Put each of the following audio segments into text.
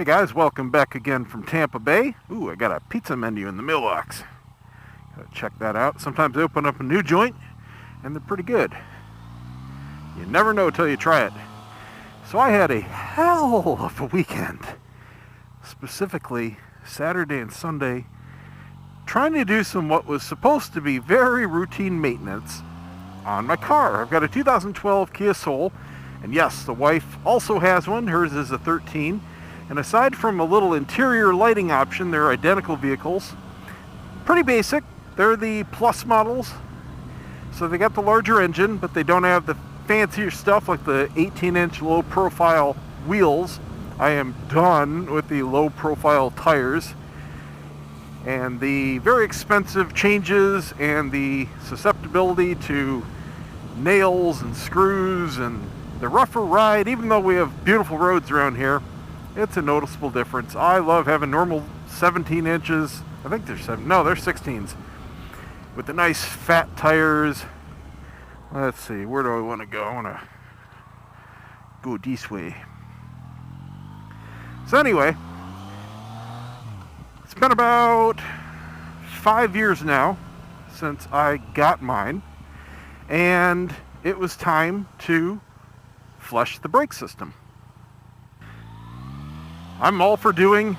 Hey guys, welcome back again from Tampa Bay. Ooh, I got a pizza menu in the mailbox. Gotta check that out. Sometimes they open up a new joint and they're pretty good. You never know till you try it. So I had a hell of a weekend. Specifically, Saturday and Sunday, trying to do some what was supposed to be very routine maintenance on my car. I've got a 2012 Kia Soul, and yes, the wife also has one. Hers is a 13. And aside from a little interior lighting option, they're identical vehicles. Pretty basic. They're the Plus models. So they got the larger engine, but they don't have the fancier stuff like the 18-inch low-profile wheels. I am done with the low-profile tires. And the very expensive changes and the susceptibility to nails and screws and the rougher ride, even though we have beautiful roads around here, it's a noticeable difference. I love having normal 17 inches. I think they're 7. No, they're 16s. With the nice fat tires. Let's see, where do I want to go? I want to go this way. So anyway, it's been about 5 years now since I got mine. And it was time to flush the brake system. I'm all for doing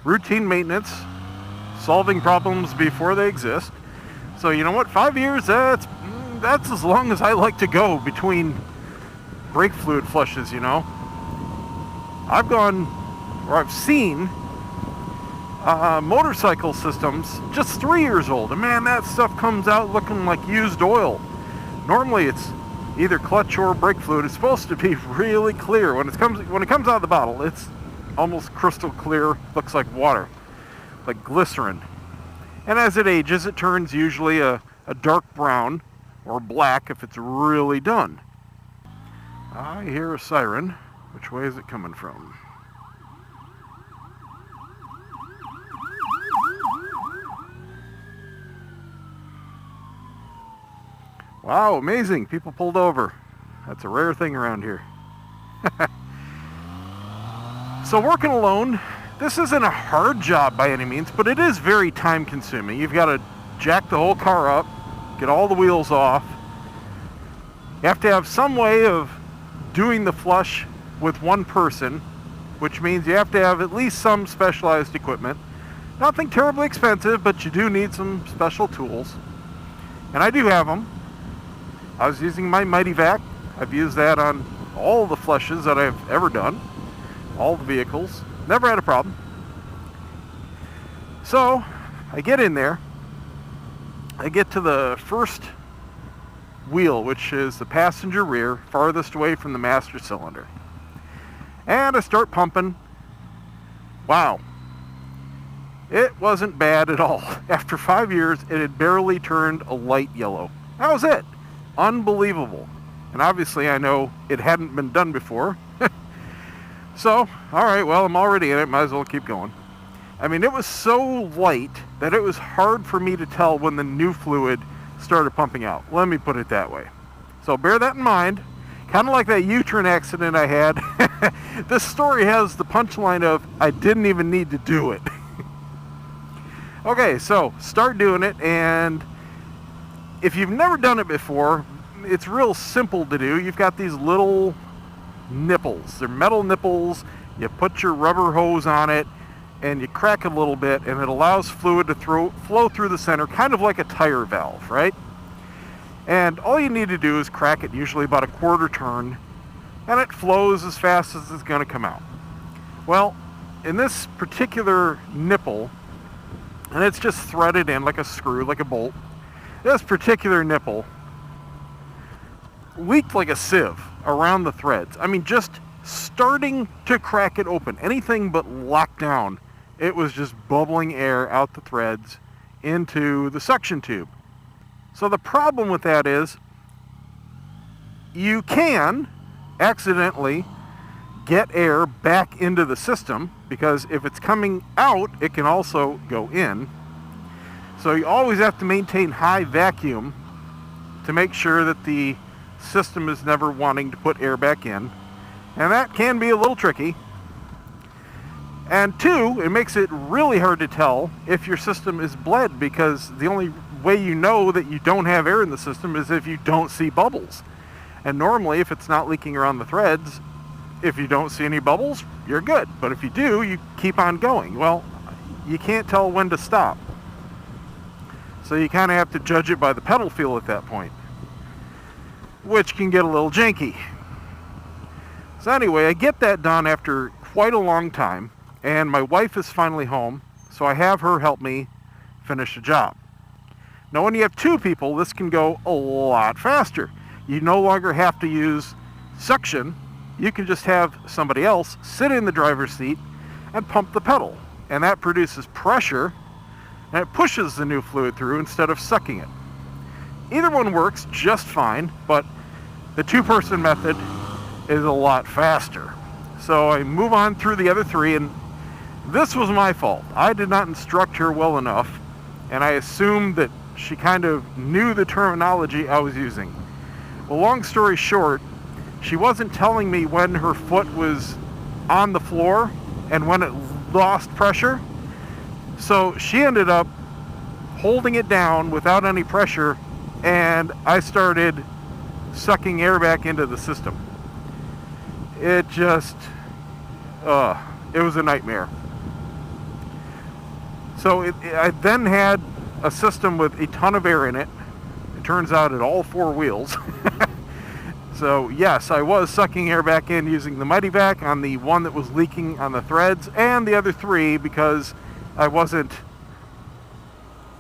routine maintenance, solving problems before they exist. So you know what, 5 years, that's as long as I like to go between brake fluid flushes, you know. I've seen motorcycle systems just 3 years old, and man, that stuff comes out looking like used oil. Normally it's either clutch or brake fluid. It's supposed to be really clear. When it comes out of the bottle, it's almost crystal clear, looks like water, like glycerin. And as it ages, it turns usually a dark brown or black if it's really done. I hear a siren. Which way is it coming from? Wow, amazing. People pulled over. That's a rare thing around here. So working alone, this isn't a hard job by any means, but it is very time consuming. You've got to jack the whole car up, get all the wheels off. You have to have some way of doing the flush with one person, which means you have to have at least some specialized equipment. Nothing terribly expensive, but you do need some special tools. And I do have them. I was using my Mighty Vac. I've used that on all the flushes that I've ever done. All the vehicles. Never had a problem. So, I get in there. I get to the first wheel, which is the passenger rear, farthest away from the master cylinder. And I start pumping. Wow. It wasn't bad at all. After 5 years, it had barely turned a light yellow. That was it. Unbelievable. And obviously I know it hadn't been done before. So, alright, well, I'm already in it. Might as well keep going. I mean, it was so light that it was hard for me to tell when the new fluid started pumping out. Let me put it that way. So bear that in mind. Kind of like that U-turn accident I had. This story has the punchline of, I didn't even need to do it. Okay, so start doing it, and if you've never done it before, it's real simple to do. You've got these little nipples. They're metal nipples. You put your rubber hose on it and you crack it a little bit, and it allows fluid to flow through the center, kind of like a tire valve, right? And all you need to do is crack it, usually about a quarter turn, and it flows as fast as it's going to come out. Well, in this particular nipple, and it's just threaded in like a screw, like a bolt, this particular nipple leaked like a sieve around the threads. I mean, just starting to crack it open. Anything but locked down. It was just bubbling air out the threads into the suction tube. So the problem with that is you can accidentally get air back into the system, because if it's coming out, it can also go in. So you always have to maintain high vacuum to make sure that the system is never wanting to put air back in. And that can be a little tricky. And two, it makes it really hard to tell if your system is bled, because the only way you know that you don't have air in the system is if you don't see bubbles. And normally, if it's not leaking around the threads, if you don't see any bubbles, you're good. But if you do, you keep on going. Well, you can't tell when to stop. So you kind of have to judge it by the pedal feel at that point, which can get a little janky. So anyway, I get that done after quite a long time, and my wife is finally home, so I have her help me finish the job. Now, when you have two people, this can go a lot faster. You no longer have to use suction. You can just have somebody else sit in the driver's seat and pump the pedal, and that produces pressure, and it pushes the new fluid through instead of sucking it. Either one works just fine, but the two-person method is a lot faster. So I move on through the other three, and this was my fault. I did not instruct her well enough, and I assumed that she kind of knew the terminology I was using. Well, long story short, she wasn't telling me when her foot was on the floor and when it lost pressure. So she ended up holding it down without any pressure, and I started sucking air back into the system. It just, it was a nightmare. So I then had a system with a ton of air in it. It turns out at all four wheels. So yes, I was sucking air back in using the Mighty Vac on the one that was leaking on the threads, and the other three because I wasn't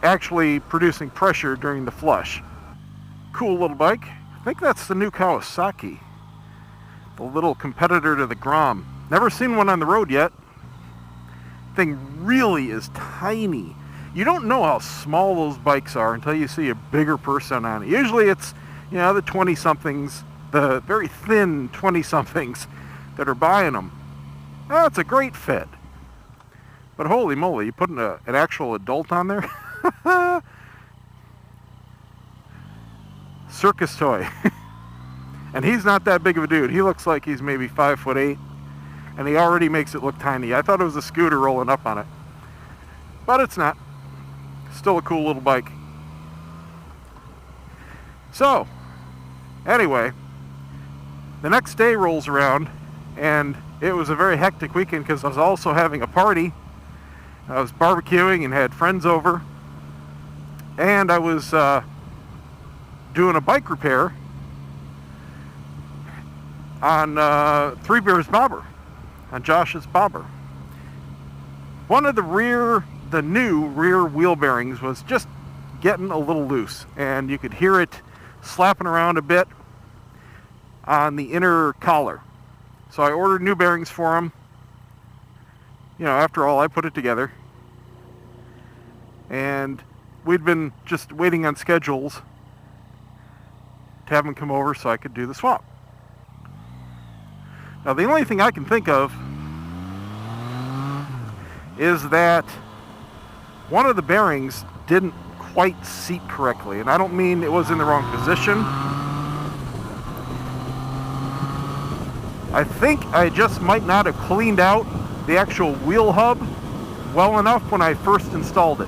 actually producing pressure during the flush. Cool little bike. I think that's the new Kawasaki, the little competitor to the Grom. Never seen one on the road yet. Thing really is tiny. You don't know how small those bikes are until you see a bigger person on it. Usually it's, the 20-somethings, the very thin 20-somethings that are buying them. That's a great fit. But holy moly, you putting an actual adult on there? Circus toy. And he's not that big of a dude. He looks like he's maybe 5'8", and he already makes it look tiny. I thought it was a scooter rolling up on it, but it's not. Still a cool little bike. So, anyway, the next day rolls around, and it was a very hectic weekend because I was also having a party. I was barbecuing and had friends over, and I was doing a bike repair on Three Bears Bobber, on Josh's Bobber. One of the new rear wheel bearings was just getting a little loose, and you could hear it slapping around a bit on the inner collar. So I ordered new bearings for him. After all, I put it together. And we'd been just waiting on schedules to have him come over so I could do the swap. Now, the only thing I can think of is that one of the bearings didn't quite seat correctly. And I don't mean it was in the wrong position. I think I just might not have cleaned out the actual wheel hub well enough when I first installed it.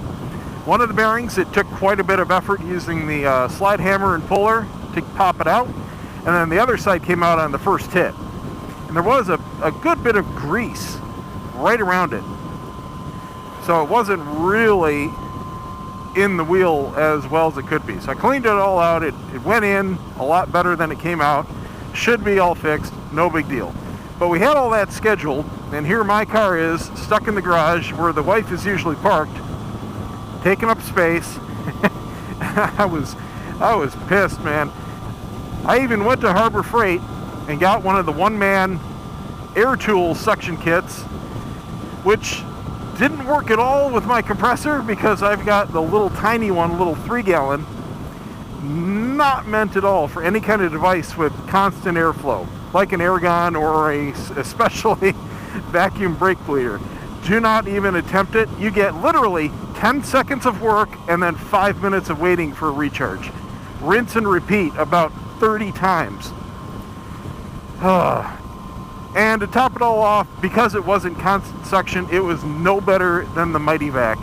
One of the bearings, it took quite a bit of effort using the slide hammer and puller to pop it out, and then the other side came out on the first hit. And there was a good bit of grease right around it. So it wasn't really in the wheel as well as it could be. So I cleaned it all out. It went in a lot better than it came out. Should be all fixed, no big deal. But we had all that scheduled, and here my car is stuck in the garage where the wife is usually parked, taking up space. I was pissed, man. I even went to Harbor Freight and got one of the one-man air tool suction kits, which didn't work at all with my compressor because I've got the little tiny one, little 3-gallon, not meant at all for any kind of device with constant airflow, like an air gun or especially vacuum brake bleeder. Do not even attempt it. You get literally 10 seconds of work and then 5 minutes of waiting for a recharge. Rinse and repeat about 30 times. And to top it all off, because it wasn't constant suction, it was no better than the Mighty Vac.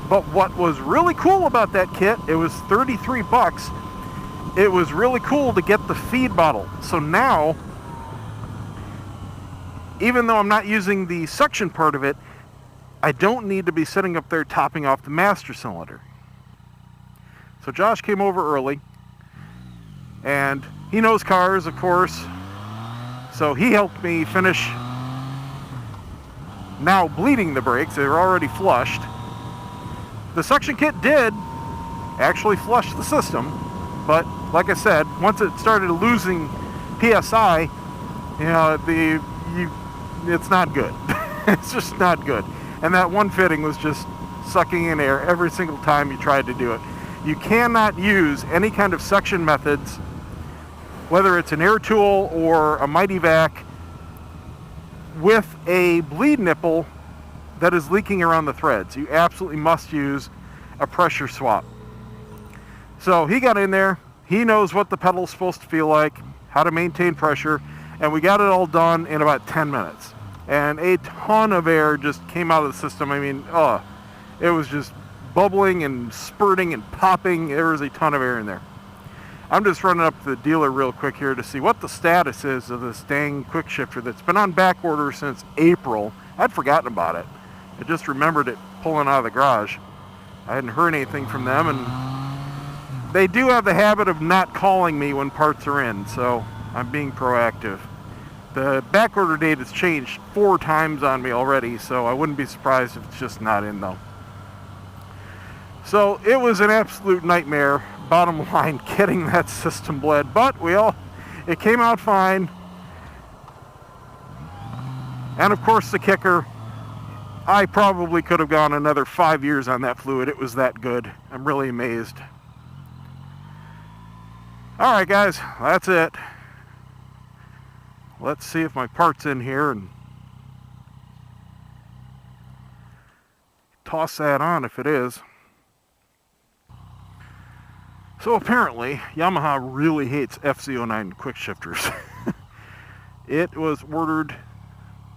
But what was really cool about that kit, it was 33 bucks. It was really cool to get the feed bottle. So now, even though I'm not using the suction part of it, I don't need to be sitting up there topping off the master cylinder. So Josh came over early, and he knows cars, of course. So he helped me finish now bleeding the brakes. They were already flushed. The suction kit did actually flush the system, but like I said, once it started losing PSI, it's not good. It's just not good. And that one fitting was just sucking in air every single time you tried to do it. You cannot use any kind of suction methods, whether it's an air tool or a Mighty Vac, with a bleed nipple that is leaking around the threads. You absolutely must use a pressure swap. So he got in there, he knows what the pedal's supposed to feel like, how to maintain pressure, and we got it all done in about 10 minutes. And a ton of air just came out of the system. I mean, it was just bubbling and spurting and popping. There was a ton of air in there. I'm just running up to the dealer real quick here to see what the status is of this dang Quickshifter that's been on back order since April. I'd forgotten about it. I just remembered it pulling out of the garage. I hadn't heard anything from them, and they do have the habit of not calling me when parts are in, so I'm being proactive. The back order date has changed 4 times on me already, so I wouldn't be surprised if it's just not in though. So it was an absolute nightmare, bottom line, getting that system bled, but it came out fine. And of course the kicker, I probably could have gone another 5 years on that fluid. It was that good. I'm really amazed. Alright guys, that's it. Let's see if my part's in here and toss that on if it is. So apparently, Yamaha really hates FZ09 Quickshifters. It was ordered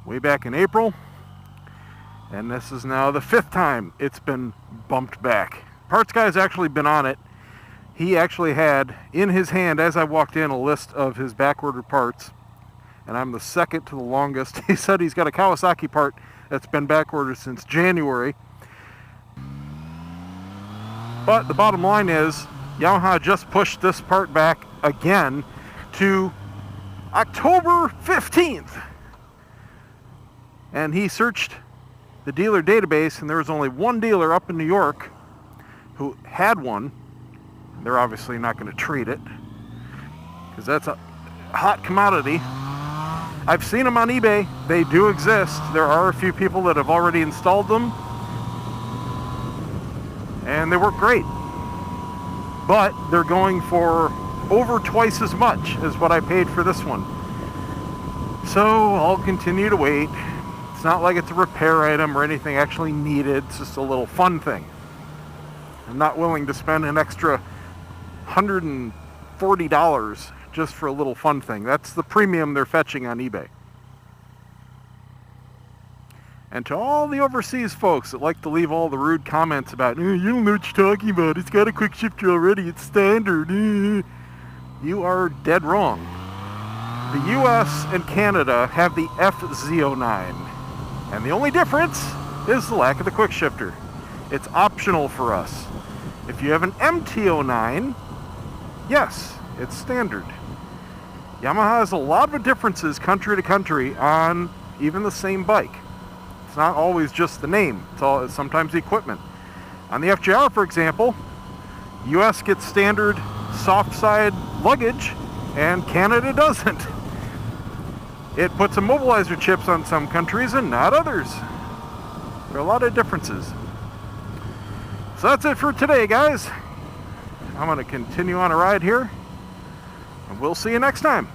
way back in April, and this is now the 5th time it's been bumped back. Parts guy's actually been on it. He actually had in his hand, as I walked in, a list of his back ordered parts, and I'm the second to the longest. He said he's got a Kawasaki part that's been back ordered since January. But the bottom line is, Yamaha just pushed this part back again to October 15th. And he searched the dealer database, and there was only one dealer up in New York who had one. They're obviously not going to treat it, because that's a hot commodity. I've seen them on eBay. They do exist. There are a few people that have already installed them, and they work great. But they're going for over twice as much as what I paid for this one. So I'll continue to wait. It's not like it's a repair item or anything actually needed. It's just a little fun thing. I'm not willing to spend an extra $140 just for a little fun thing. That's the premium they're fetching on eBay. And to all the overseas folks that like to leave all the rude comments about, you don't know what you're talking about, it's got a quick shifter already, it's standard. You are dead wrong. The US and Canada have the FZ09, and the only difference is the lack of the quick shifter. It's optional for us. If you have an MT09, yes, it's standard. Yamaha has a lot of differences country to country on even the same bike. It's not always just the name, it's sometimes the equipment. On the FJR, for example, US gets standard soft side luggage and Canada doesn't. It puts immobilizer chips on some countries and not others. There are a lot of differences. So that's it for today, guys. I'm going to continue on a ride here, and we'll see you next time.